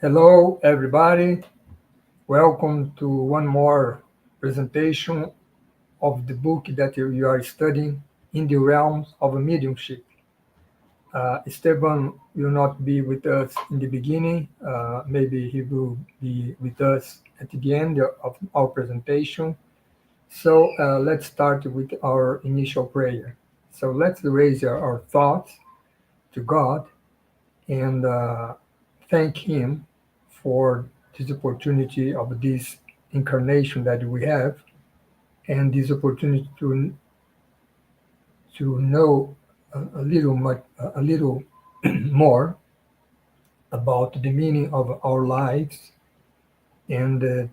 Hello, everybody. Welcome to one more presentation of the book that you are studying in the realms of mediumship. Esteban will not be with us in the beginning. Maybe he will be with us at the end of our presentation. So let's start with our initial prayer. So let's raise our thoughts to God and thank Him for this opportunity of this incarnation that we have, and this opportunity to know a little more about the meaning of our lives, and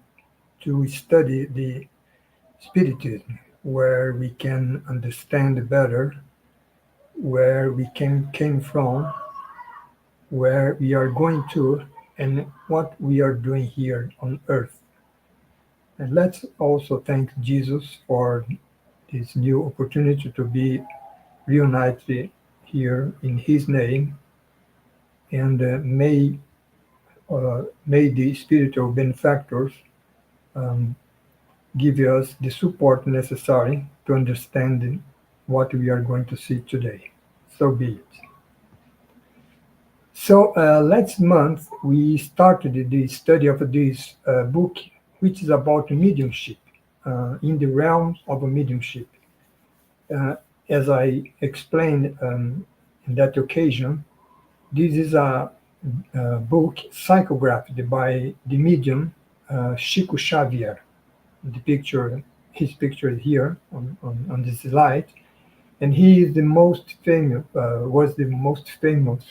to study the Spiritism, where we can understand better where we came from, where we are going to, and what we are doing here on earth. And let's also thank Jesus for this new opportunity to be reunited here in His name, and may the spiritual benefactors um, give us the support necessary to understand what we are going to see today. So be it. So last month we started the study of this book, which is about mediumship in the realms of mediumship. Uh, as I explained in that occasion, this is a book psychographed by the medium Chico Xavier. The picture, his picture is here on this slide, and he is the most famous, was the most famous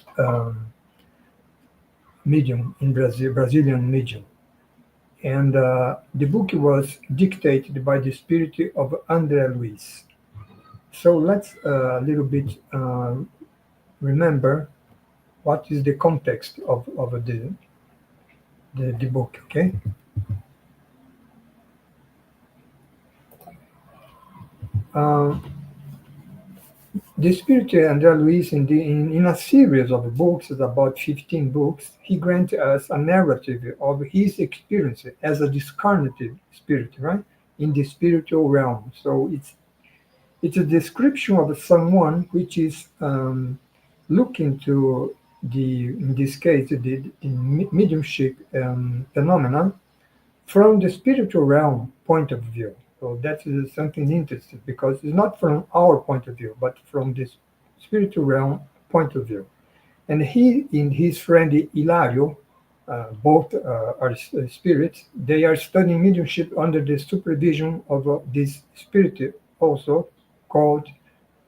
medium in Brazil, Brazilian medium. And the book was dictated by the spirit of André Luiz. So let's a little bit remember what is the context of the book, okay? Uh, the spirit André Luiz, in a series of books, about 15 books, he grants us a narrative of his experience as a discarnated spirit, right? In the spiritual realm. So it's a description of someone which is looking to in this case, the mediumship phenomenon from the spiritual realm point of view. So that is something interesting because it's not from our point of view, but from this spiritual realm point of view. And he and his friend Hilario, both are spirits, they are studying mediumship under the supervision of this spirit also called,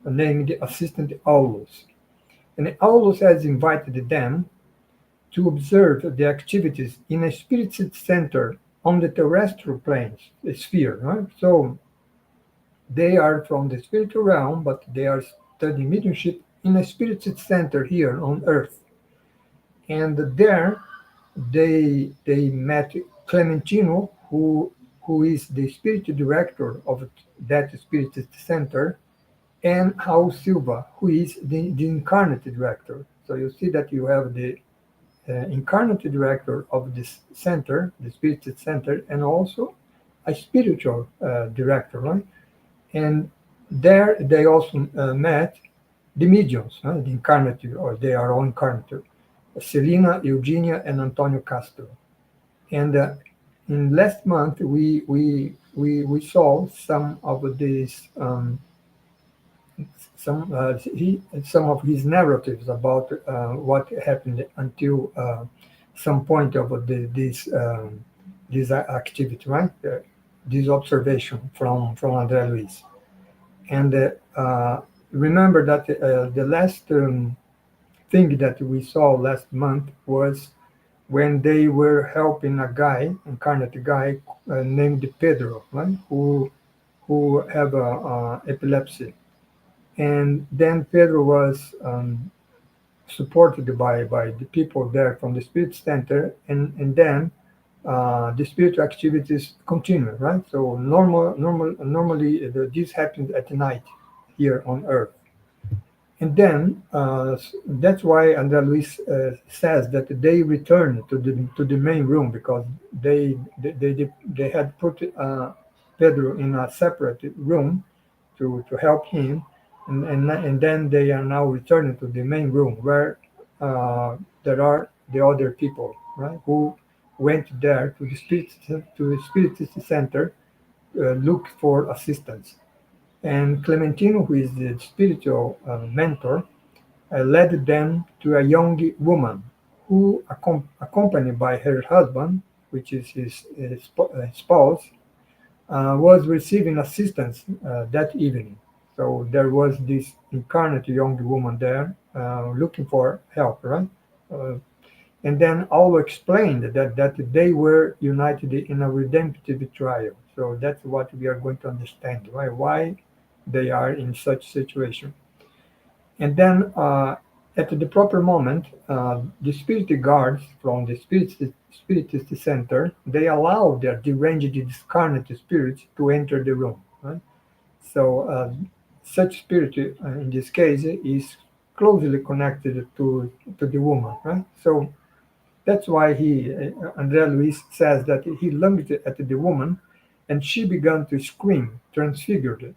named Assistant Aulus. And Aulus has invited them to observe the activities in a spirit center on the terrestrial planes, the sphere. Right? So they are from the spiritual realm, but they are studying mediumship in a spirit center here on Earth. And there they met Clementino, who is the spirit director of that spirit center, and Raul Silva, who is the incarnate director. So you see that you have the incarnate director of this center, the spirit center, and also a spiritual director, right? And there they also met the mediums, the incarnate, or they are all incarnate, Celina, Eugenia, and Antonio Castro. And in last month, we saw some of these some of his narratives about what happened until some point of this activity, right? This observation from André Luiz. And remember that the last thing that we saw last month was when they were helping a guy, incarnate guy named Pedro, right? Who have epilepsy. And then Pedro was supported by the people there from the spirit center, and then the spiritual activities continue, right? So normally this happens at night here on Earth, And then that's why Andrea Luis says that they returned to the main room because they had put Pedro in a separate room to help him, and then they are now returning to the main room where there are the other people, right, who went there to the spirit center, look for assistance. And Clementino, who is the spiritual mentor, led them to a young woman who, accompanied by her husband, which is his spouse, was receiving assistance that evening. So there was this incarnate young woman there looking for help, right? Uh, and then all explained that they were united in a redemptive trial. So that's what we are going to understand, right? Why they are in such situation. And then at the proper moment, the spirit guards from the spiritist center, they allow their deranged discarnate spirits to enter the room. Right? So such spirit, in this case, is closely connected to the woman. Right? So that's why Andrea Luis says that he lunged at the woman, and she began to scream, transfigured.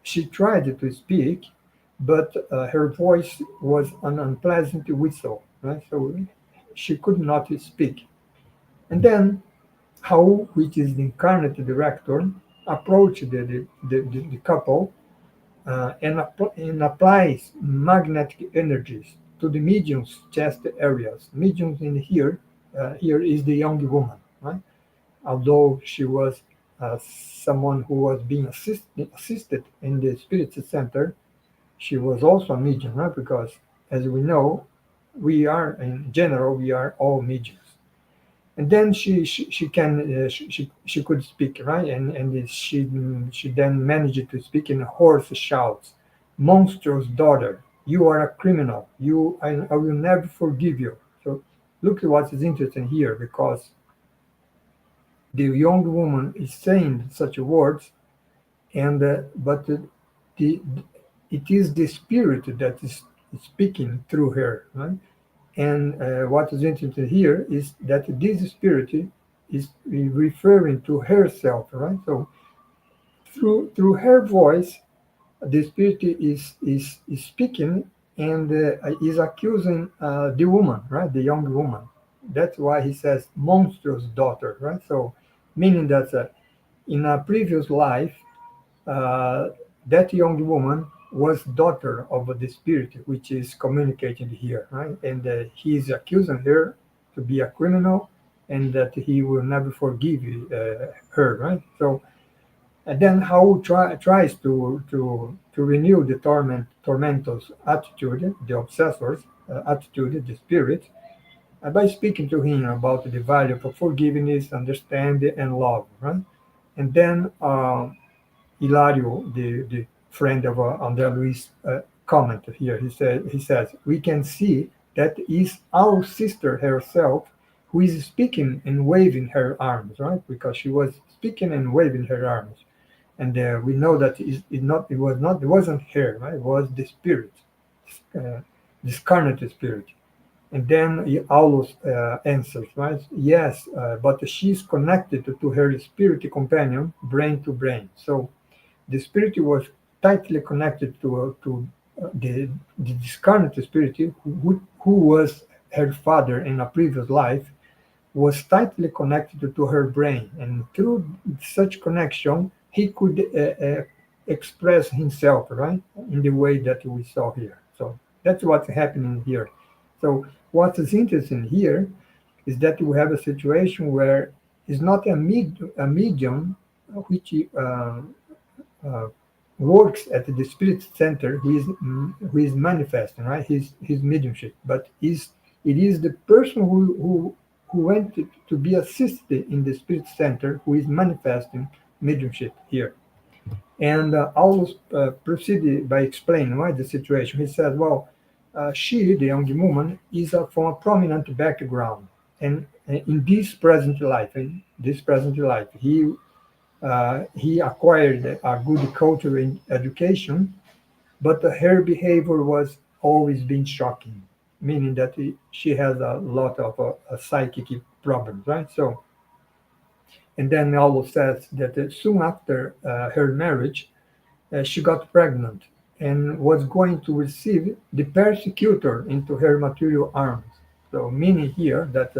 She tried to speak, but her voice was an unpleasant whistle, right? So she could not speak. And then Hao, which is the incarnate director, approached the couple and applies magnetic energies to the medium's chest areas. Mediums in here is the young woman, right? Although she was someone who was being assisted in the spirit center, she was also a medium, right? Because as we know, we are in general we are all mediums. And then she can she could speak, right, and she then managed to speak in hoarse shouts. Monstrous daughter, you are a criminal. I will never forgive you. So look at what is interesting here, because the young woman is saying such words, and but the it is the spirit that is speaking through her, right? And what is interesting here is that this spirit is referring to herself, right? So through her voice, the spirit is speaking and is accusing the woman, right? The young woman. That's why he says monstrous daughter, right? So meaning that in a previous life, uh, that young woman was daughter of the spirit which is communicating here, right? And he is accusing her to be a criminal, and that he will never forgive her, right? So and then how tries to renew the tormentor's attitude, the obsessor's attitude, the spirit, by speaking to him about the value of forgiveness, understanding, and love, right? And then Hilario, the friend of Andrea Luis, commented here. He says, we can see that is our sister herself who is speaking and waving her arms, right? Because she was speaking and waving her arms, and we know that it wasn't her, right? It was the spirit, uh, this carnate spirit. And then Aulus answers, right? Yes, but she's connected to her spirit companion, brain to brain. So the spirit was tightly connected to the discarnate spirit who was her father in a previous life, was tightly connected to her brain, and through such connection he could express himself, right, in the way that we saw here. So that's what's happening here. So what is interesting here is that we have a situation where it's not a medium which uh, works at the spirit center who is manifesting, right, his mediumship, but it is the person who went to be assisted in the spirit center who is manifesting mediumship here. And Aulus proceeded by explaining why the situation. He said, well, she, the young woman, is from a prominent background, and in this present life, he acquired a good cultural education, but her behavior was always been shocking, meaning that she has a lot of psychic problems, right? So, and then Allo says that soon after her marriage, she got pregnant and was going to receive the persecutor into her material arms. So, meaning here that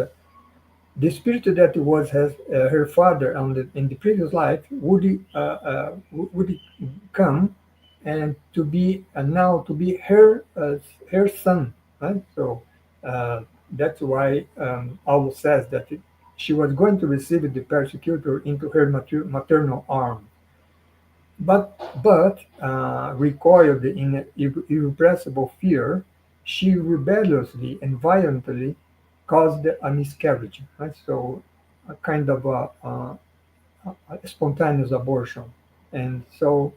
the spirit that was her father in the previous life would come and to be now to be her son, right? So uh, that's why Paul says that she was going to receive the persecutor into her maternal arm, but recoiled in irrepressible fear, she rebelliously and violently caused a miscarriage, right? So a kind of a spontaneous abortion. And so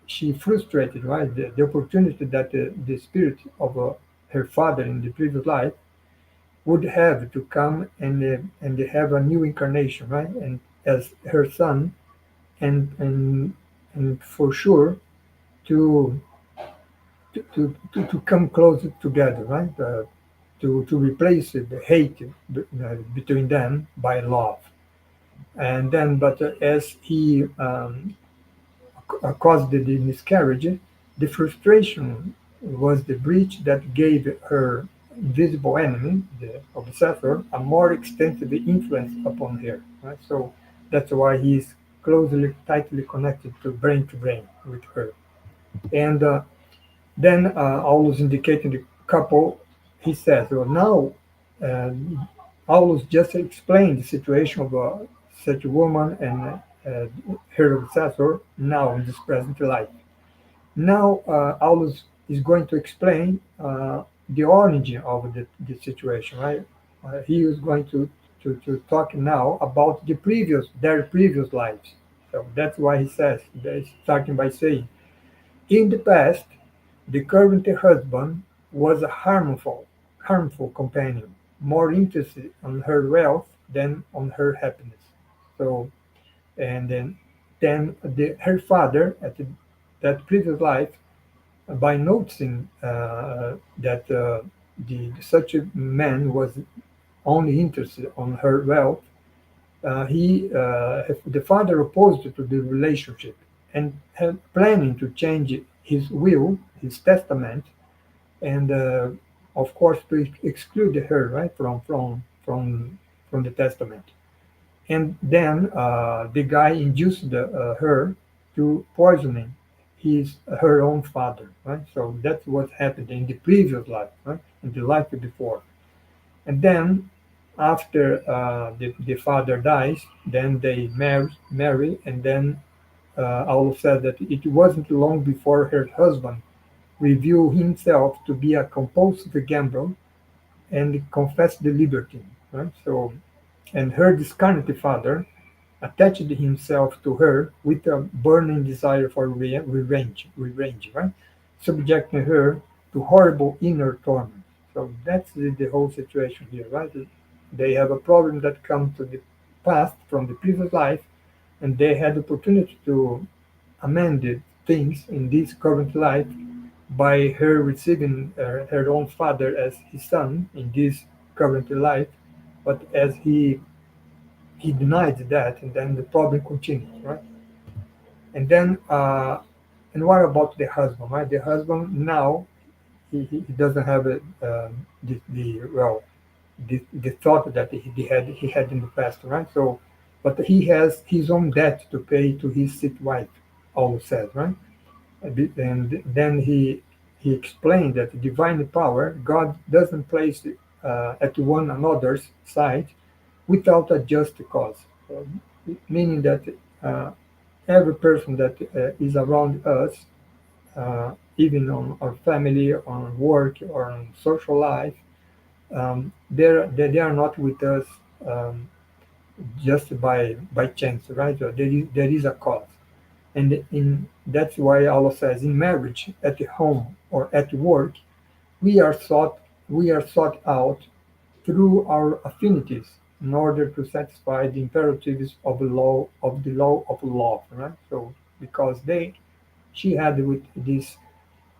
she frustrated, right, the opportunity that the spirit of her father in the previous life would have to come and have a new incarnation, right, and as her son, and for sure to to come closer together, right? To replace the hate between them by love. And then, but as he caused the miscarriage, the frustration was the breach that gave her invisible enemy, the obsessor, a more extensive influence upon her. Right? So that's why he's closely, tightly connected to brain with her. And then, Aulus indicating the couple, he says, well, now uh, Aulus just explained the situation of such a woman and her obsessor now in this present life. Now, Aulus is going to explain the origin of the situation, right? He is going to talk now about their previous lives. So that's why he says, starting by saying, in the past, the current husband was a harmful companion, more interested on her wealth than on her happiness. So, and then her father at that previous life, by noticing that such a man was only interested on her wealth, the father opposed to the relationship and had planning to change his will, his testament, and of course to exclude her right from the testament. And then the guy induced her to poisoning her own father, right? So that's what happened in the previous life, right? In the life before. And then after the father dies, then they marry, and then Aula said that it wasn't long before her husband revealed himself to be a compulsive gambler and confessed the liberty. Right? So, and her discarnate father attached himself to her with a burning desire for revenge, right? Subjecting her to horrible inner torment. So that's the whole situation here, right? They have a problem that comes to the past from the previous life, and they had the opportunity to amend things in this current life by her receiving her own father as his son in this current life, but as he denied that, and then the problem continues, right? And then, and what about the husband, right? The husband now he doesn't have the well the thought that he had in the past, right? So, but he has his own debt to pay to his sick wife, always says, right? And then he explained that divine power, God doesn't place at one another's side without a just cause. So, meaning that uh, every person that is around us, even on our family, on work, or on social life, they are not with us just by chance, right? So there is a cause. And that's why Allah says in marriage, at home or at work, we are sought we are sought out through our affinities in order to satisfy the imperatives of the law of love, right? So because she had with this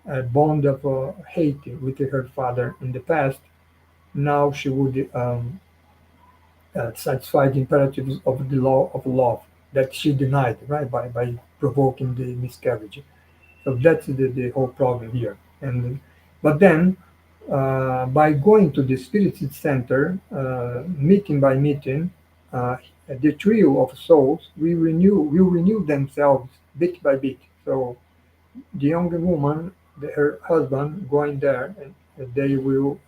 a bond of hate with her father in the past. Now she would satisfy the imperatives of the law of love that she denied, right, by provoking the miscarriage. So that's the whole problem here. And but then, by going to the spirit center, meeting by meeting, the trio of souls will renew themselves bit by bit. So the young woman, her husband, going there, and they will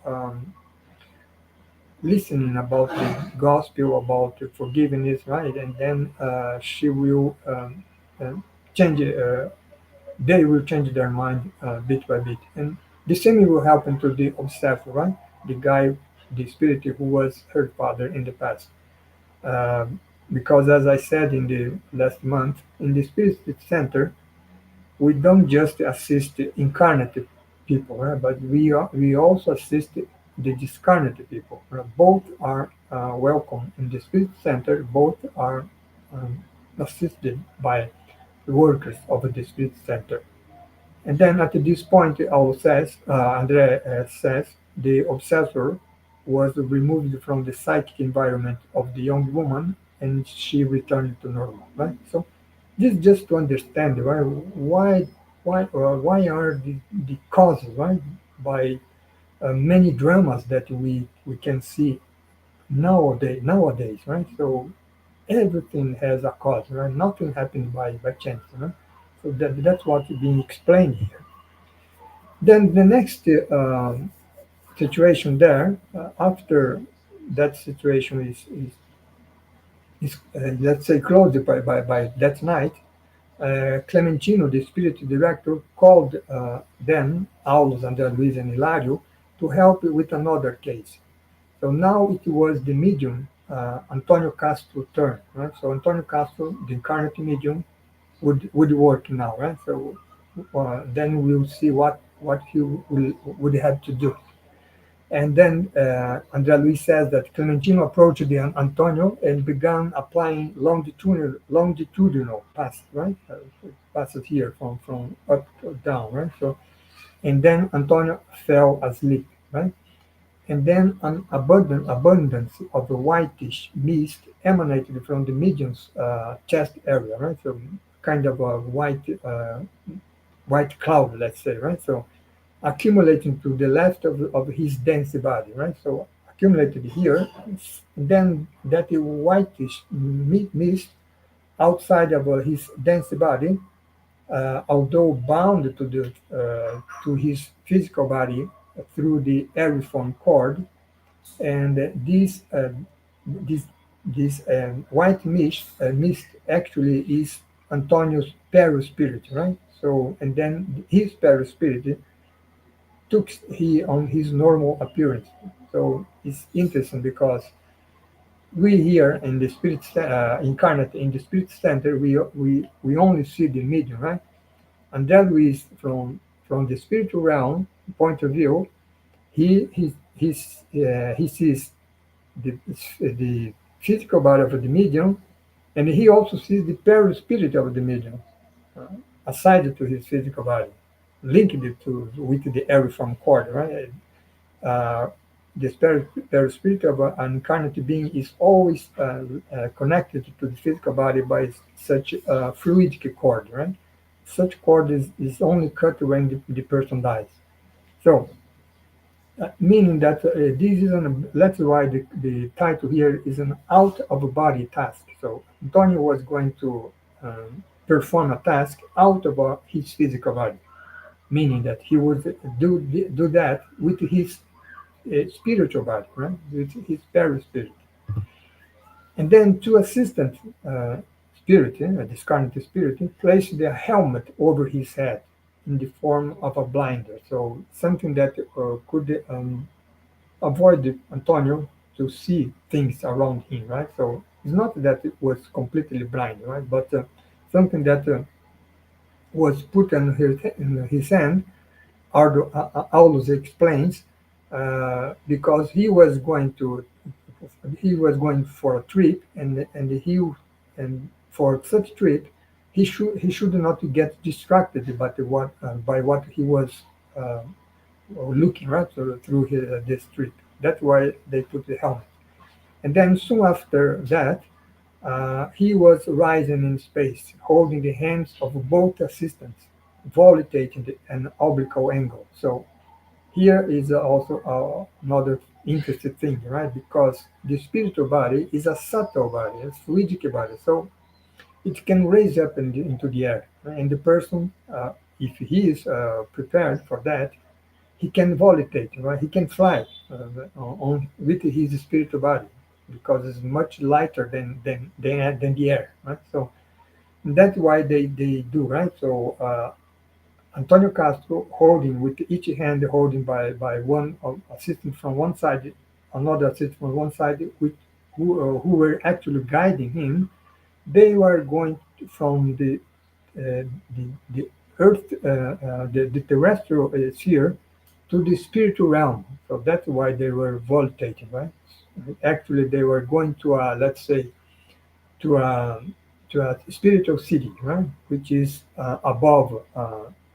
listening about the gospel, about the forgiveness, right? And then she will change. They will change their mind bit by bit, and the same will happen to the obsessor, right? The guy, the spirit who was her father in the past. Because, as I said in the last month, in the spirit center, we don't just assist the incarnate people, right? But we also assist the discarnate people. Right? Both are welcome in the spirit center. Both are um, assisted by workers of the spirit center. And then at this point, Andre says, the obsessor was removed from the psychic environment of the young woman, and she returned to normal. Right. So this just to understand, right? Why are the causes, right? By many dramas that we can see nowadays, right? So everything has a cause, right? Nothing happens by chance, right? So that's what's being explained here. Then the next situation there, after that situation is let's say closed by that night, Clementino, the spirit director, called then Aulus and Luis and Hilario to help with another case. So now it was the medium, Antonio Castro turn, right? So Antonio Castro, the incarnate medium, would work now, right? So then we'll see what he would have to do. And then Andrea Luis says that Clementino approached the Antonio and began applying longitudinal passes, right? Passes here from up to down, right? So, and then Antonio fell asleep, right? And then an abundance of a whitish mist emanated from the medium's chest area, right? So kind of a white cloud, let's say, right? So accumulating to the left of his dense body, right? So accumulated here, then that whitish mist outside of his dense body, although bound to his physical body through the aeriform cord, and this white mist actually is Antonio's perispirit, right? So, and then his perispirit took he on his normal appearance. So it's interesting because we here in the incarnate in the spirit center, we only see the medium, right? And that is from the spiritual realm point of view, he sees the physical body of the medium, and he also sees the perispirit of the medium, uh, aside to his physical body, linked it to with the aeriform cord, right? Uh, the perispirit of an incarnate being is always connected to the physical body by such a fluidic cord, right? Such cord is only cut when the person dies. So, meaning that this is that's why the title here is an out of body task. So Antonio was going to perform a task out of his physical body, meaning that he would do that with his spiritual body, right? With his perispirit. And then two assistant spirit, discarnate spirit, placed the helmet over his head in the form of a blinder. So something that could avoid Antonio to see things around him, right? So it's not that it was completely blind, right? But something that was put in his hand, Aulus explains, because he was going for a trip, and for such trip he should not get distracted by what he was uh, looking right through this trip. That's why they put the helmet. And then soon after that, he was rising in space, holding the hands of both assistants, volatility an oblique angle. So here is also another interesting thing, right? Because the spiritual body is a subtle body, a fluidic body. So it can raise up into the air. Right? And the person, if he is prepared for that, he can volitate, right? He can fly with his spiritual body because it's much lighter than the air, right? So that's why they do, right? So Antonio Castro holding with each hand holding by one assistant from one side, another assistant from one side, who were actually guiding him. They were going from the earth, the terrestrial sphere to the spiritual realm. So that's why they were voltating, right? Actually, they were going to let's say, to a spiritual city, right, which is above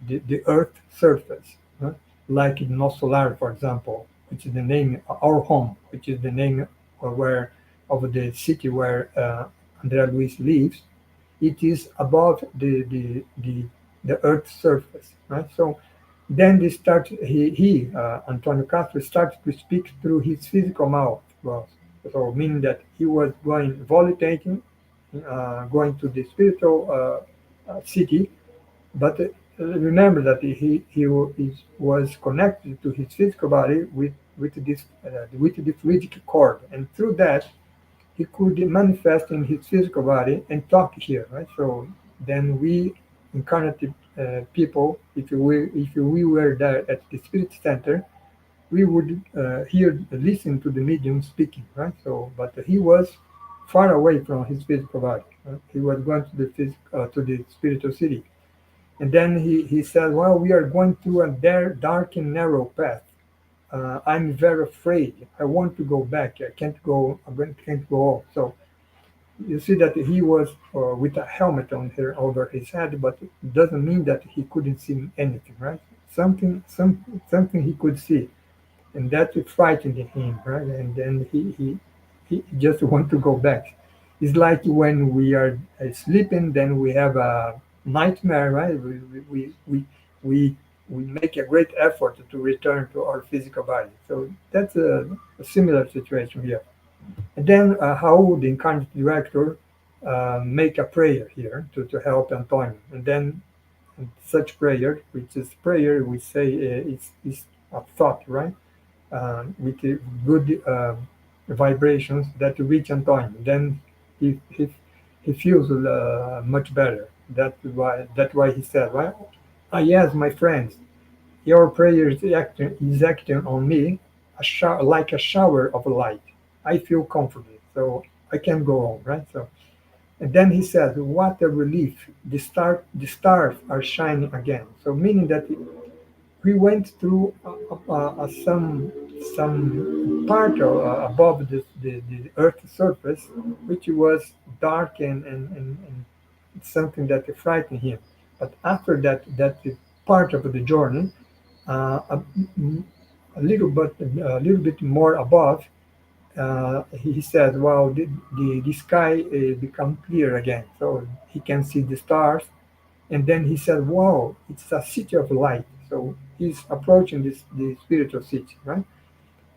the Earth surface, right? Like in Solar, for example, which is the name our home, which is the name where of the city where Andrea Luis lives. It is above the Earth's surface, right? So then they start. Antonio Castro started to speak through his physical mouth. Well, so meaning that he was going volatilizing, going to the spiritual city, but remember that was connected to his physical body with the fluidic cord, and through that he could manifest in his physical body and talk here, right? So then we incarnated people, if we were there at the spirit center, we would listen to the medium speaking, right? So, but he was far away from his physical body. Right? He was going to to the spiritual city, and then he said, "Well, we are going through a dark and narrow path. I'm very afraid. I want to go back. I can't go. Can't go on." So you see that he was with a helmet on over his head, but it doesn't mean that he couldn't see anything, right? Something he could see, and that frightened him, right? And then he just want to go back. It's like when we are sleeping, then we have a nightmare, right? We, we make a great effort to return to our physical body. So that's a similar situation here. And then how the incarnate director make a prayer here to help Antonio. And then such prayer, which is prayer, we say is a thought, right? With the good vibrations that reach Antonio. Then he feels much better. That's why he said, well, yes, my friends, your prayer is acting on me like a shower of light. I feel comforted, so I can go on, right? So, and then he says, "What a relief! The stars are shining again." So, meaning that we went through some part above the Earth's surface, which was dark and something that frightened him. But after that part of the journey, uh, a, a little bit more above, he said, "Well, the sky become clear again, so he can see the stars." And then he said, "Wow, it's a city of light." So he's approaching the spiritual city, right?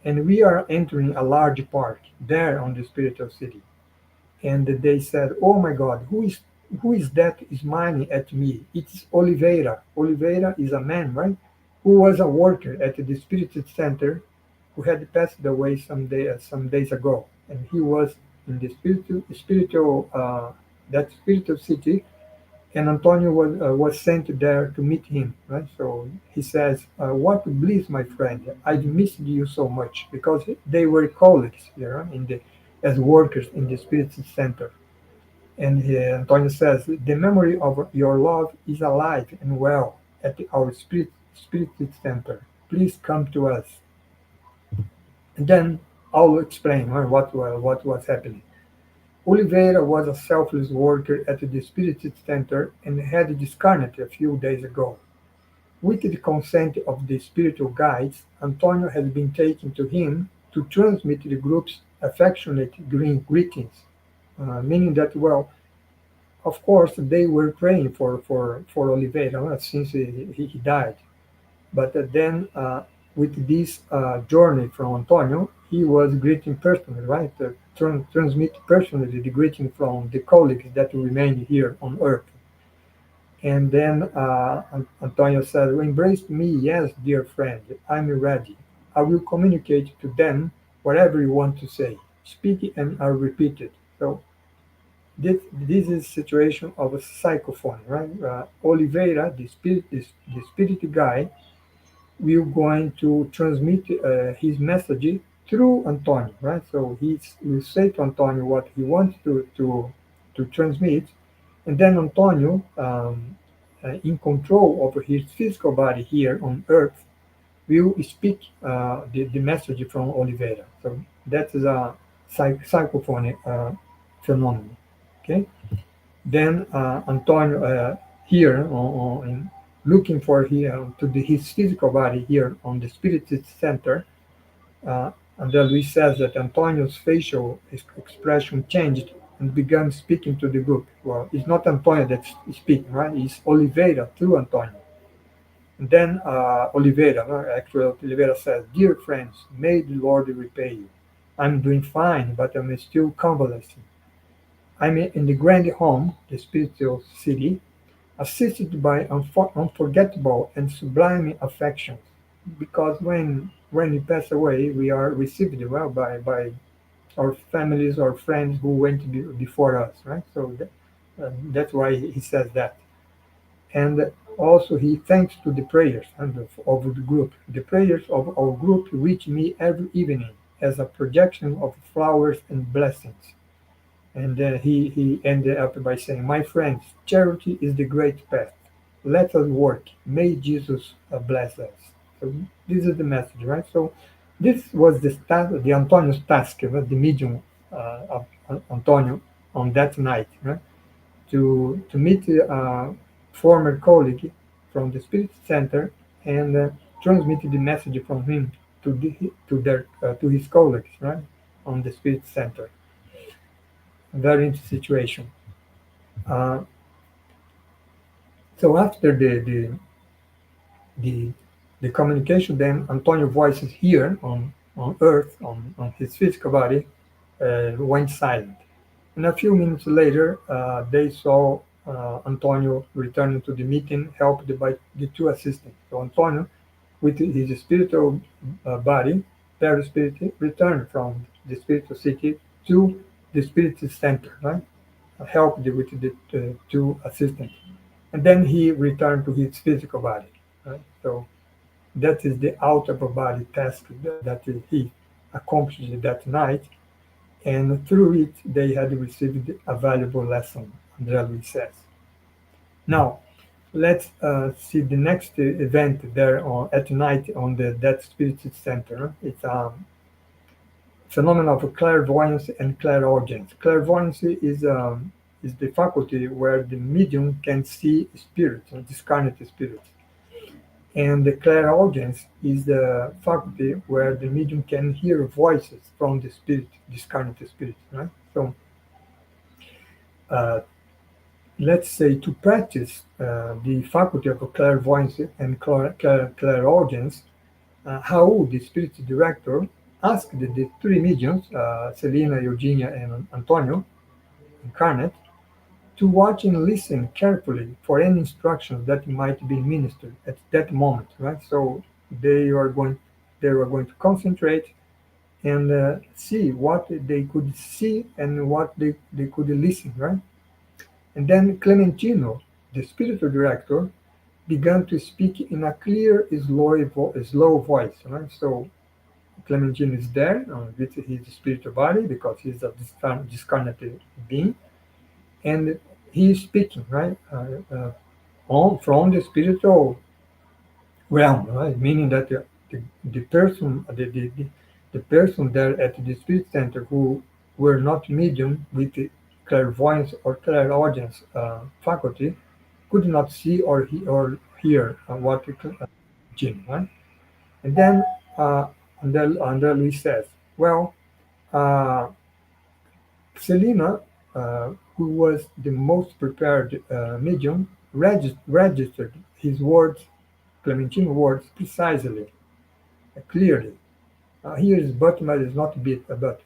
And we are entering a large park there on the spiritual city. And they said, "Oh my God, who is that smiling at me? It's Oliveira. Oliveira is a man, right? Who was a worker at the Spirit Center, who had passed away some days ago, and he was in the spiritual that spiritual city, and Antonio was sent there to meet him, right? So he says, "What bliss, my friend! I've missed you so much," because they were colleagues here as workers in the Spirit Center. And Antonio says, "The memory of your love is alive and well at our Spirit Center. Please come to us." And then I'll explain what was happening. Oliveira was a selfless worker at the Spirit Center and had discarnate a few days ago. With the consent of the spiritual guides, Antonio has been taken to him to transmit the group's affectionate greetings, meaning that, well, of course, they were praying for Oliveira since he died. But then, with this journey from Antonio, he was greeting personally, right? Transmit personally the greeting from the colleagues that remain here on Earth. And then Antonio said, "Embrace me, yes, dear friend. I'm ready. I will communicate to them whatever you want to say. Speak and I'll repeat it." So this is a situation of a psychophone, right? Oliveira, the spirit guy, will going to transmit his message through Antonio, right? So he will say to Antonio what he wants to transmit, and then Antonio, in control over his physical body here on Earth, will speak the message from Oliveira. So that is a psychophonic phenomenon. Okay. Then Antonio here looking for his physical body here on the Spirit Center, and then Luis says that Antonio's facial expression changed and began speaking to the group. Well, it's not Antonio that's speaking, right? It's Oliveira through Antonio. And then Oliveira, actually Oliveira says, "Dear friends, may the Lord repay you. I'm doing fine, but I'm still convalescing. I'm in the grand home, the spiritual city, assisted by unforgettable and sublime affections, because when we pass away, we are received well by our families or friends who went before us, right? So that's why he says that. And also he thanks to the prayers of the group. The prayers of our group reach me every evening as a projection of flowers and blessings. And then he ended up by saying, "My friends, charity is the great path. Let us work. May Jesus bless us." So this is the message, right? So this was the Antonio's task, the medium of Antonio on that night, right? To meet a former colleague from the Spirit Center and transmit the message from him to his colleagues, right, on the Spirit Center. Very interesting situation. Uh, so after the the communication, then Antonio voices here on Earth on his physical body went silent. And a few minutes later, they saw Antonio returning to the meeting, helped by the two assistants. So Antonio, with his spiritual body, perispirit, returned from the spiritual city to the spiritual center, right? Helped with the two assistants. And then he returned to his physical body, right? So that is the outer body task that he accomplished that night, and through it they had received a valuable lesson, Andrea Luis says. Now, let's see the next event there at night on that spirit center. It's a phenomenon of clairvoyance and clairaudience. Clairvoyance is the faculty where the medium can see spirits, discarnate spirits. And the clairaudience is the faculty where the medium can hear voices from the spirit, discarnate spirit, right? So uh, let's say to practice the faculty of clairvoyance and clairaudience, Raul, the spirit director, asked the three mediums, Selena, Eugenia, and Antonio, incarnate, to watch and listen carefully for any instructions that might be ministered at that moment, right? So they are going, they were going to concentrate and see what they could see and what they could listen, right? And then Clementino, the spiritual director, began to speak in a clear, slow voice, right? So Clementino is there with his spiritual body because he's a discarnate being, and he is speaking, right? From the spiritual realm, right? Meaning that the person, the person there at the spirit center who were not medium with the clairvoyance or clairaudience faculty could not see or hear what the jinn, right? And then André Luis says, well, uh, Selina, who was the most prepared medium, registered his words, Clementine words, precisely, clearly. Here is but is not a bit, but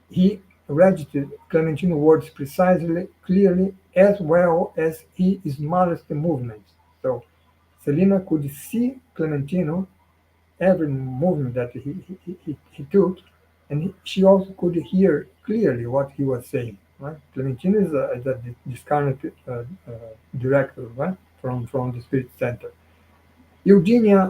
he registered Clementine words precisely, clearly, as well as his smallest movements. So Selina could see Clementino every movement that he took, and she also could hear clearly what he was saying. Right? Clementine is a discarnate director, right, from the Spirit Center. Eugenia,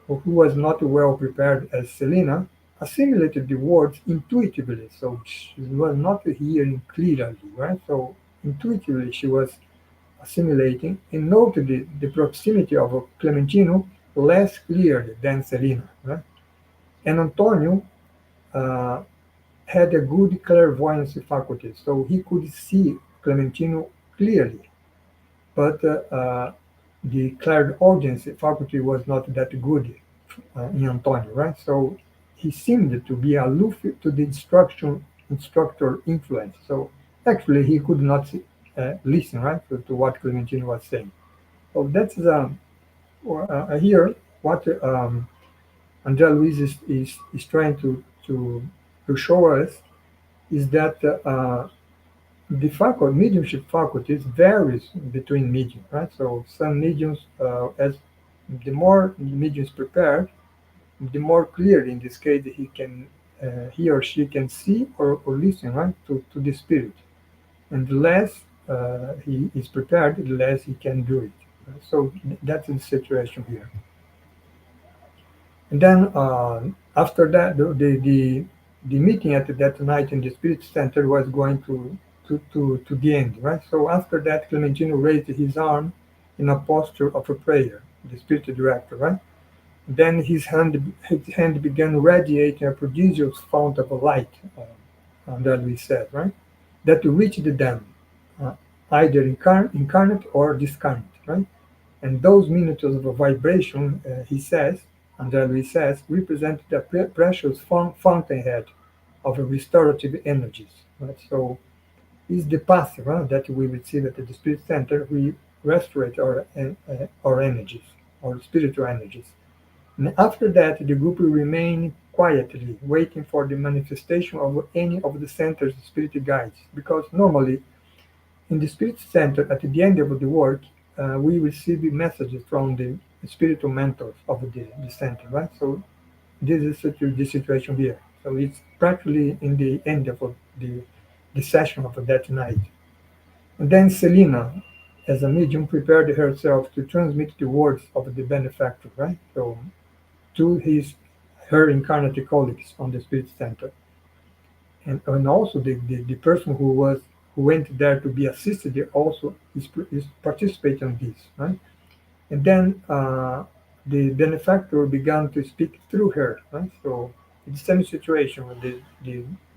who was not well prepared as Selena, assimilated the words intuitively, so she was not hearing clearly, right? So intuitively she was assimilating and noted the proximity of Clementino less clearly than Selena, right? And Antonio uh, had a good clairvoyance faculty, so he could see Clementino clearly, but the clairaudience faculty was not that good in Antonio, right? So he seemed to be aloof to the instructor influence. So actually, he could not listen, right, to what Clementine was saying. So that's here what Andrea Luis is trying to show us is that the faculty, mediumship faculties varies between mediums, right? So some mediums, as the more mediums prepared, the more clearly in this case he or she can see or listen, right, to the spirit. And the less he is prepared, the less he can do it. So that's the situation here. And then after that, the meeting at that night in the Spirit Center was going to the end, right? So after that, Clementino raised his arm in a posture of a prayer, the Spirit Director, right? Then his hand began radiating a prodigious fount of light, that we said, right? That reached them, uh, either incarnate or discarnate, right? And those minutes of vibration, he says, André says, represent the precious fountainhead of restorative energies. Right? So it's the passive that we receive at the Spirit Center. We restore our energies, our spiritual energies. And after that, the group will remain quietly, waiting for the manifestation of any of the center's spirit guides. Because normally in the Spirit Center, at the end of the work, we receive messages from the spiritual mentors of the center, right? So this is the situation here. So it's practically in the end of the session of that night. And then Selina, as a medium, prepared herself to transmit the words of the benefactor, right? So to her incarnate colleagues on the Spirit Center. And also the person who went there to be assisted also is participating in this, right? And then the benefactor began to speak through her, right? So it's the same situation with the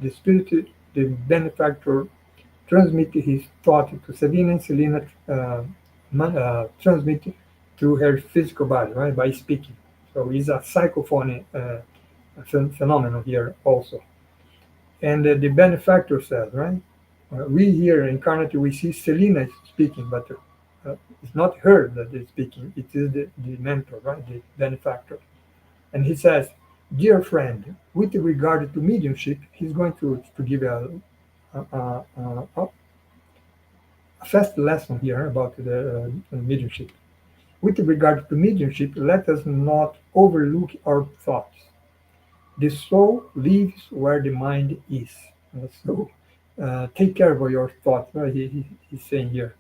spirit, the benefactor transmitted his thought to Selena, and Selena transmitted through her physical body, right, by speaking. So it's a psychophony phenomenon here also. And the benefactor says, right? We here in Carnegie, we see Selena speaking, but it's not her that is speaking. It is the mentor, right? The benefactor. And he says, dear friend, with regard to mediumship, he's going to give a fast lesson here about the mediumship. With regard to mediumship, let us not overlook our thoughts. The soul lives where the mind is. So take care of your thoughts, right? He's saying here.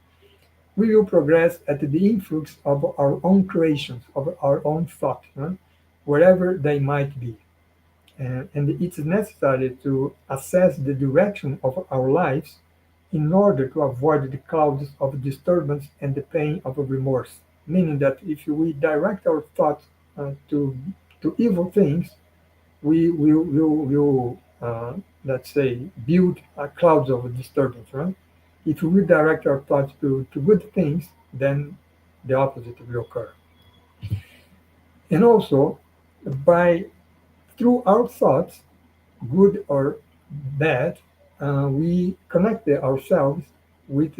We will progress at the influx of our own creations, of our own thought, right? Wherever they might be. And it's necessary to assess the direction of our lives in order to avoid the clouds of disturbance and the pain of remorse. Meaning that if we direct our thoughts to evil things, we will let's say, build clouds of disturbance, right? If we direct our thoughts to good things, then the opposite will occur. And also, by through our thoughts, good or bad, we connect ourselves with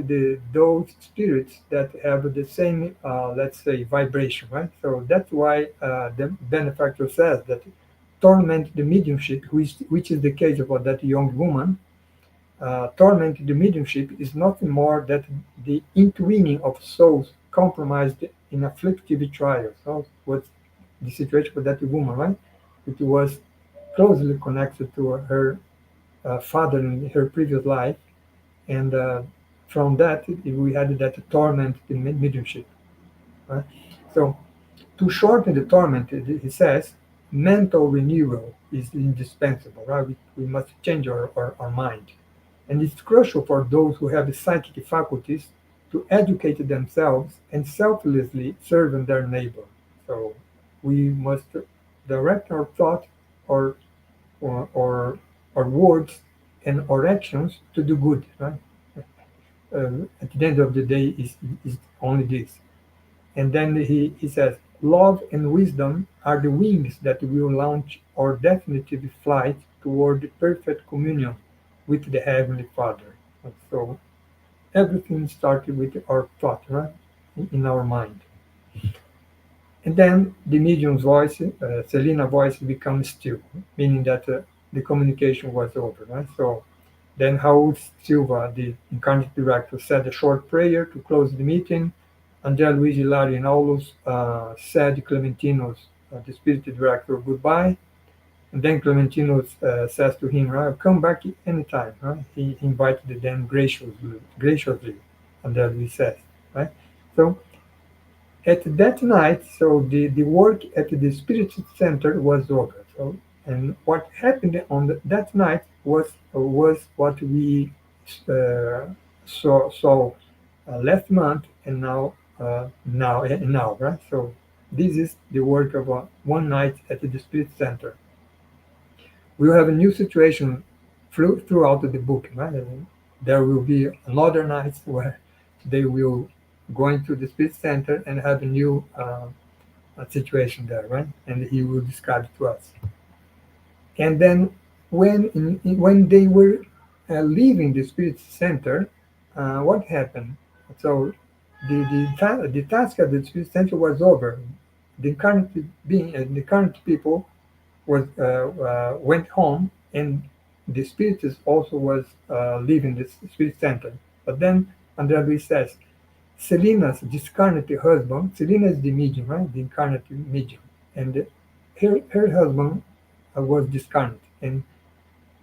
those spirits that have the same, let's say, vibration, right? So that's why the benefactor says that torment the mediumship, which is the case of that young woman. Torment the mediumship is nothing more than the intervening of souls compromised in afflictive trials. So what's the situation for that woman, right? It was closely connected to her father in her previous life, and from that we had that torment in mediumship. Right? So to shorten the torment, he says, mental renewal is indispensable. Right? We must change our mind, and it's crucial for those who have the psychic faculties to educate themselves and selflessly serve their neighbor. So we must direct our thought, or or words and our actions to do good, right? At the end of the day, is only this. And then he says, love and wisdom are the wings that will launch our definitive flight toward perfect communion with the Heavenly Father. And so everything started with our thought, right? In our mind. And then the medium's voice, Selina's voice, becomes still, meaning that the communication was over, right? So then Raul Silva, the incarnate director, said a short prayer to close the meeting. Andrea Luigi Lari and Aulus said Clementino's, the spirit director, goodbye. And then Clementino says to him, right, come back anytime. Right? He invited them graciously, Andrea Luigi says. Right? So at that night, so the work at the Spirit Center was over. So, and what happened on that night was what we uh, saw last month, and now, right? So this is the work of one night at the Spirit Center. We will have a new situation throughout the book, right? And there will be another night where they will go into the Spirit Center and have a new situation there, right? And he will describe it to us. And then when they were leaving the Spirit Center, what happened? So the task at the Spirit Center was over. The current being, the current people went home, and the spirits also was leaving the Spirit Center. But then Andrea Luis says, Selina's discarnate husband, Selina is the medium, right? The incarnate medium. And her husband was discarnate. And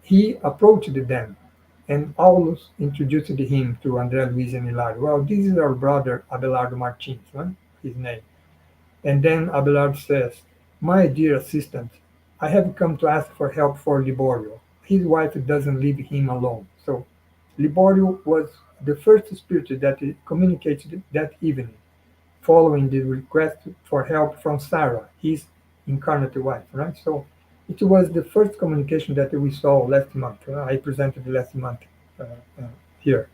he approached them. And Aulus introduced him to Andrea Luis and Hilario. Well, this is our brother Abelardo Martins, right? His name. And then Abelard says, my dear assistant, I have come to ask for help for Liborio. His wife doesn't leave him alone. So Liborio was the first spirit that he communicated that evening, following the request for help from Sarah, his incarnate wife, right? So it was the first communication that we saw last month. I presented last month uh, uh, here.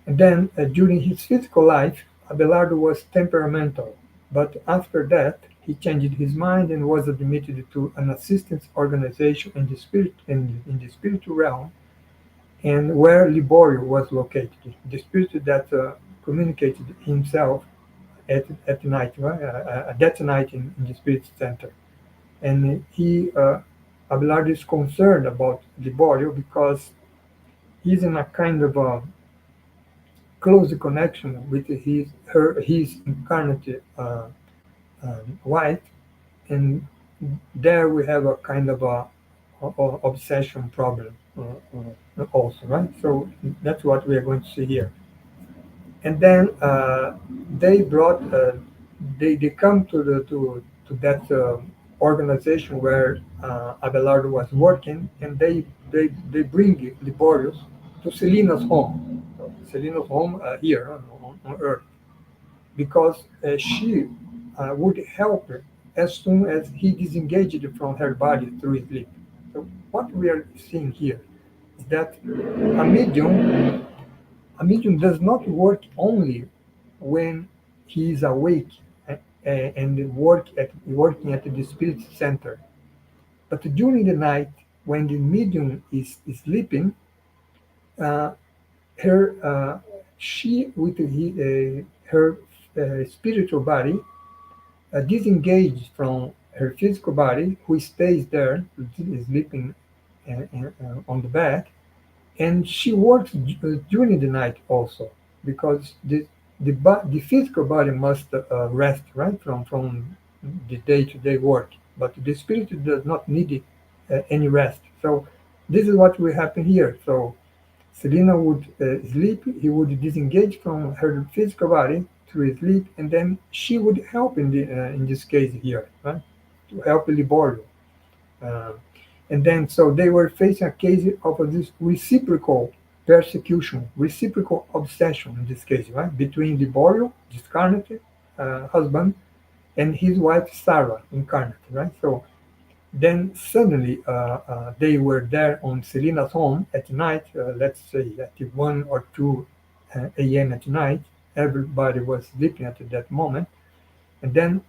And then during his physical life, Abelardo was temperamental, but after that he changed his mind and was admitted to an assistance organization in the spiritual realm, and where Liborio was located, the spirit that communicated himself at night, right? That night in the spirit center. And Abelardo is concerned about Liborio because he's in a kind of a close connection with his incarnate wife, and there we have a kind of a obsession problem also, right? So that's what we are going to see here. And then they brought they come to that organization where Abelardo was working, and they bring Liborius to Selina's home. So Selina's home here on Earth, because she would help her as soon as he disengaged from her body through sleep. So what we are seeing here, that a medium, a medium does not work only when he is awake and working at the spirit center, but during the night when the medium is sleeping, uh, her she with her spiritual body disengaged from her physical body, who stays there sleeping on the bed, and she works during the night also, because the physical body must rest, right, from the day-to-day work, but the spirit does not need any rest. So this is what will happen here. So Selena would sleep, he would disengage from her physical body to sleep, and then she would help in this case here, right, to help Liborio. Uh, and then, so they were facing a case of this reciprocal persecution, reciprocal obsession in this case, right, between Liborio, discarnate husband, and his wife Sarah, incarnate, right? So then suddenly they were there on Selena's home at night, let's say at 1 or 2 a.m. at night. Everybody was sleeping at that moment. And then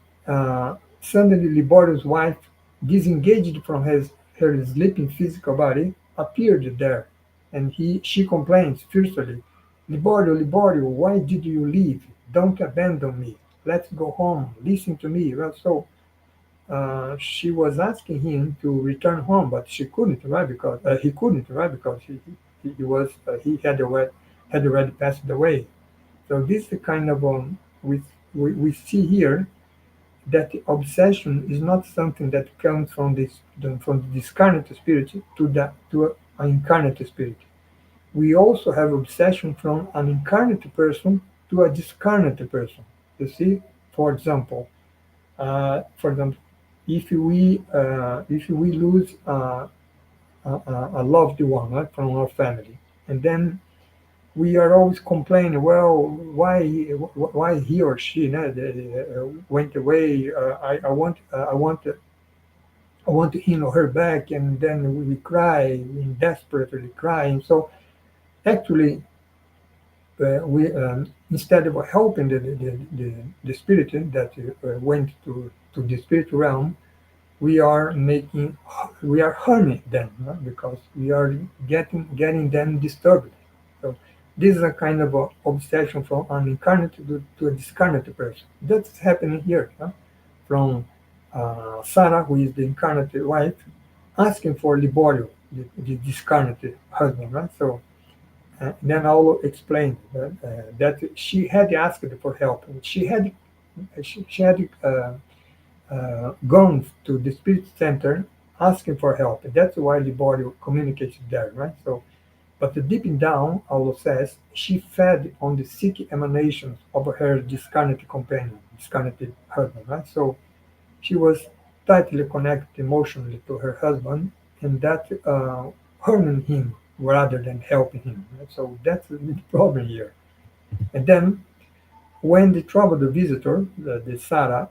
suddenly Liborio's wife, disengaged from her sleeping physical body, appeared there. And she complains fiercely, Liborio, Liborio, why did you leave? Don't abandon me. Let's go home. Listen to me. Well, so she was asking him to return home, but she couldn't, right? Because he couldn't, right? Because he was he had already passed away. So this is the kind of we see here that the obsession is not something that comes from from the discarnate spirit to an incarnate spirit. We also have obsession from an incarnate person to a discarnate person. You see, for example, for example, if we lose a loved one, right, from our family, and then we are always complaining, well, why he or she, went away. I want him or her back, and then we cry, we desperately crying. So actually, we instead of helping the spirit that went to the spirit realm, we are making we are harming them, right? Because we are getting them disturbed. So this is a kind of a obsession from an incarnate to a discarnate person. That's happening here, huh? From Sarah, who is the incarnate wife, asking for Liborio, the discarnate husband, right? So then Aulo explained that she had asked for help, and she had gone to the spirit center asking for help. And that's why the body communicates there, right? So, but deep down, Aulo says, she fed on the sick emanations of her discarnate companion, discarnate husband, right? So she was tightly connected emotionally to her husband, and that harming him rather than helping him. Right? So that's the problem here. And then when the troubled visitor, the Sarah,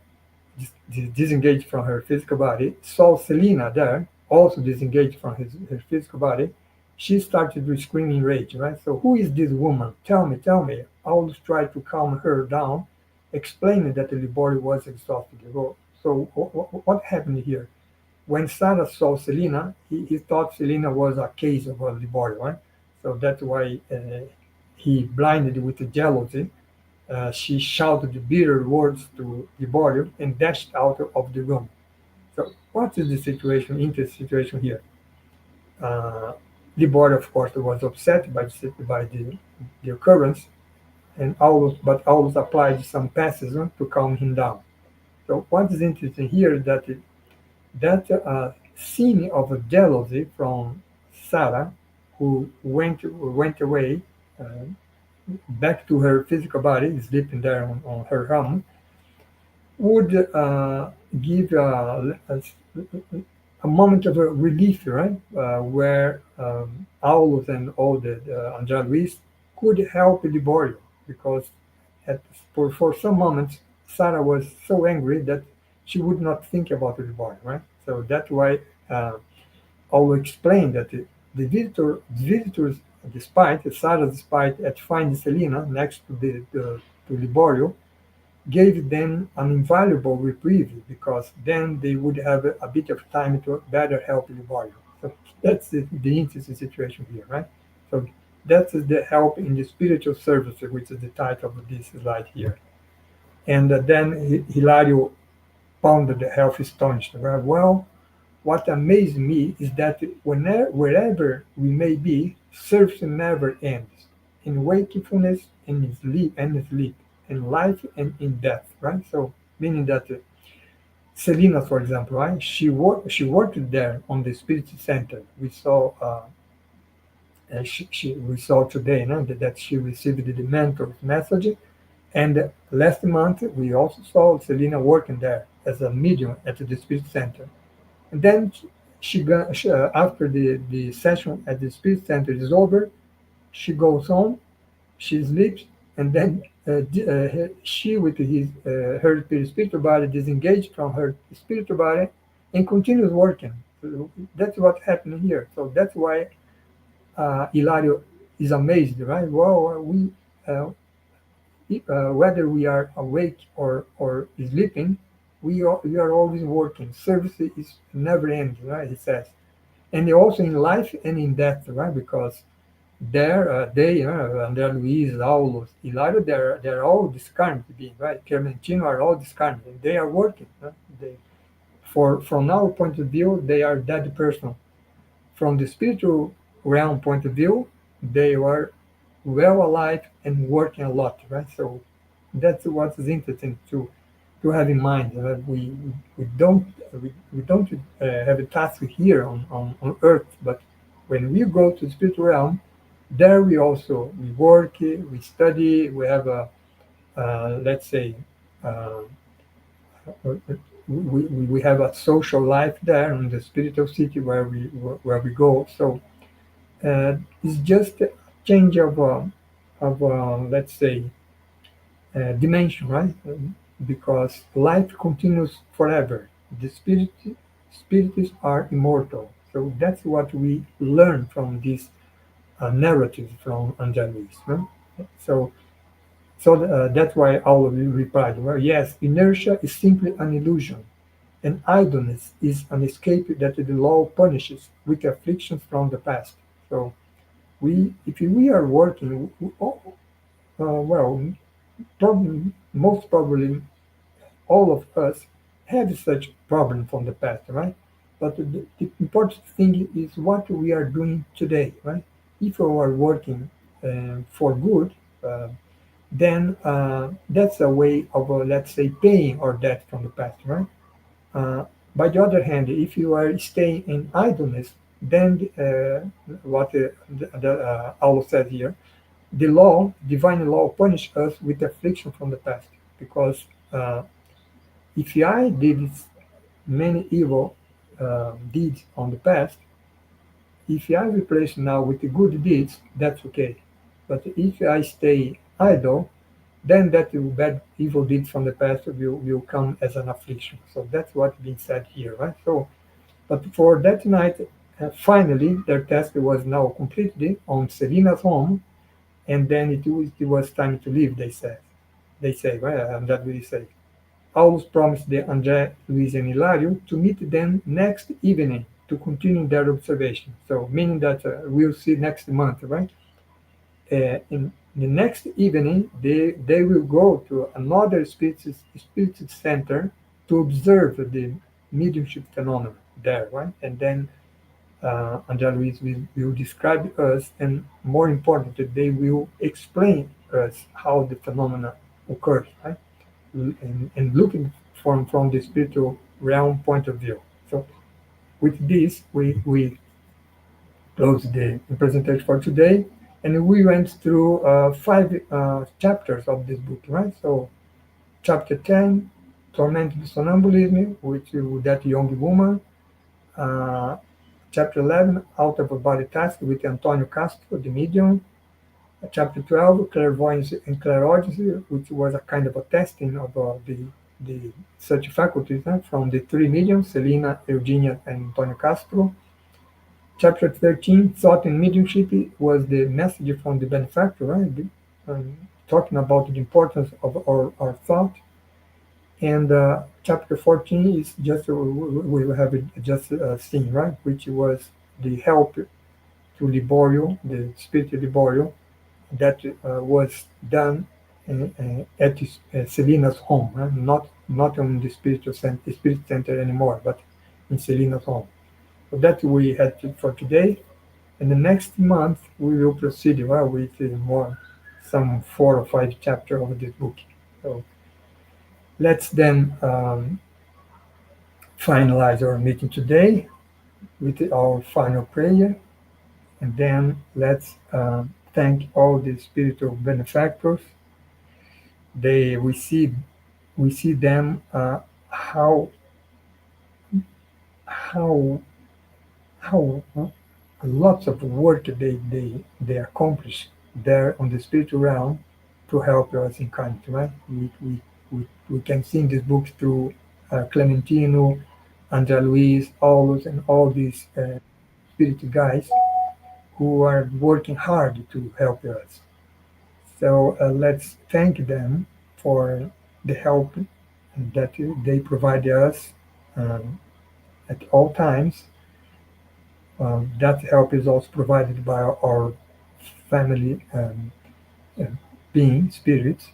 disengaged from her physical body, saw Selena there, also disengaged from her physical body, she started to scream in rage, right? So who is this woman? Tell me, tell me. I always tried to calm her down, explaining that the body was exhausted. So what happened here? When Sarah saw Selena, he thought Selena was a case of a Liborio, right? So that's why he blinded with jealousy. She shouted bitter words to Liborio and dashed out of the room. So what is the situation, interesting situation here? Uh, Liborio, of course, was upset by the occurrence, and but Aulus applied some passes to calm him down. So what is interesting here is that scene of jealousy from Sarah, who went away uh, back to her physical body, sleeping there on her home, would give a moment of a relief, right? Where Aulus and all the Andrea Luis could help Liborio, because at, for some moments Sarah was so angry that she would not think about Liborio, right? So that's why Aulus explained that the visitors, despite Sarah's despite at finding Selina next to Liborio, gave them an invaluable reprieve because then they would have a bit of time to better help Liborio. So that's the interesting situation here, right? So that's the help in the spiritual service, which is the title of this slide here. And then Hilario pounded the health astonished. Well, what amazes me is that wherever we may be, service never ends. In wakefulness and in sleep, in life and in death, right? So meaning that Selena, for example, right? She worked there on the spirit center. We saw today, no, that she received the mentor's message, and last month we also saw Selena working there as a medium at the spirit center. And then after the session at the spirit center is over, she goes home, she sleeps, and then she, with her spiritual body, disengaged from her spiritual body and continues working. So that's what happened here. So that's why Hilario is amazed, right? Well, whether we are awake or sleeping, we are always working. Service is never ending, right? He says, and also in life and in death, right? Because Andrea Luiz, Aulos, Hilario, they're all discarnate beings, right? Clementino are all discarnate, and they are working. Right? From our point of view, they are dead person. From the spiritual realm point of view, they were well alive and working a lot, right? So that's what is interesting to have in mind. We don't have a task here on Earth, but when we go to the spiritual realm, there we work, we study, we have a let's say uh, we have a social life there in the spiritual city where we go. So it's just a change of let's say dimension, right? Because life continues forever. The spirits are immortal. So that's what we learn from this narrative from Angelis. Right? So, so that's why all of you replied, well, yes, inertia is simply an illusion, and idleness is an escape that the law punishes with afflictions from the past. So if we are working, well, most probably all of us have such problem from the past, right? But the important thing is what we are doing today, right? If we are working for good, uh, then that's a way of, let's say, paying our debt from the past, right? Uh, by the other hand, if you are staying in idleness, then what Allah said here, the law, divine law, punish us with affliction from the past, because if I did many evil deeds on the past, if I replace now with the good deeds, that's okay. But if I stay idle, then that bad evil deeds from the past will come as an affliction. So that's what's being said here, right? So, but for that night, finally, their task was now completed on Selina's home, and then it was time to leave. They say, right? And that we say. Paulus promised the André, Luis, and Hilario to meet them next evening to continue their observation. So, meaning that we'll see next month, right? In the next evening, they will go to another spirit center to observe the mediumship phenomenon there, right? And then André Luis will describe us, and more importantly, they will explain us how the phenomena occurs, right? And looking from the spiritual realm point of view. So with this, we close the presentation for today, and we went through five chapters of this book, right? So chapter 10, tormented somnambulism, which is with that young woman. Uh, Chapter 11, out of a body task with Antonio Castro, the medium. Chapter 12, clairvoyance and clairaudience, which was a kind of a testing of the such faculties from the three mediums, Selena, Eugenia, and Antonio Castro. chapter 13, Thought and Mediumship, was the message from the benefactor, right? Talking about the importance of our thought. And chapter 14 is just, we have it just seen, right? Which was the help to Liborio, the spirit Liborio, that was done at Selina's home, right? Not on the spirit center anymore, but in Selina's home. So that we had for today. And the next month we will proceed with more, some 4 or 5 chapters of this book. So let's then finalize our meeting today with our final prayer, and then let's thank all the spiritual benefactors. We see them, how how how lots of work they accomplish there on the spiritual realm to help us in kind, right? We can see in these books through Clementino, Andrea Luis, Aulus, and all these spiritual guys who are working hard to help us. So let's thank them for the help that they provide us um, at all times. That help is also provided by our family uh, being spirits,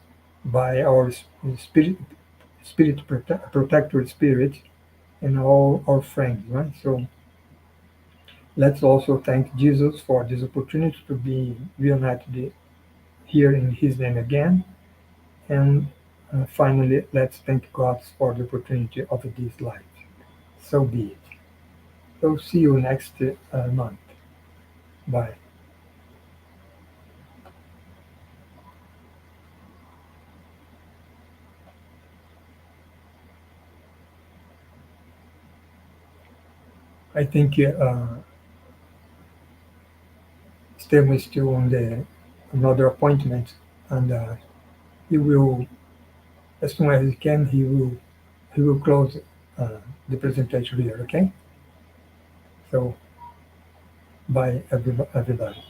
by our protector spirit, and all our friends, right? So let's also thank Jesus for this opportunity to be reunited here in His name again. And finally, let's thank God for the opportunity of this life. So be it. So see you next month. Bye. I think Stem is still on the another appointment, and he will, as soon as he can, he will close the presentation here. Okay. So bye everybody.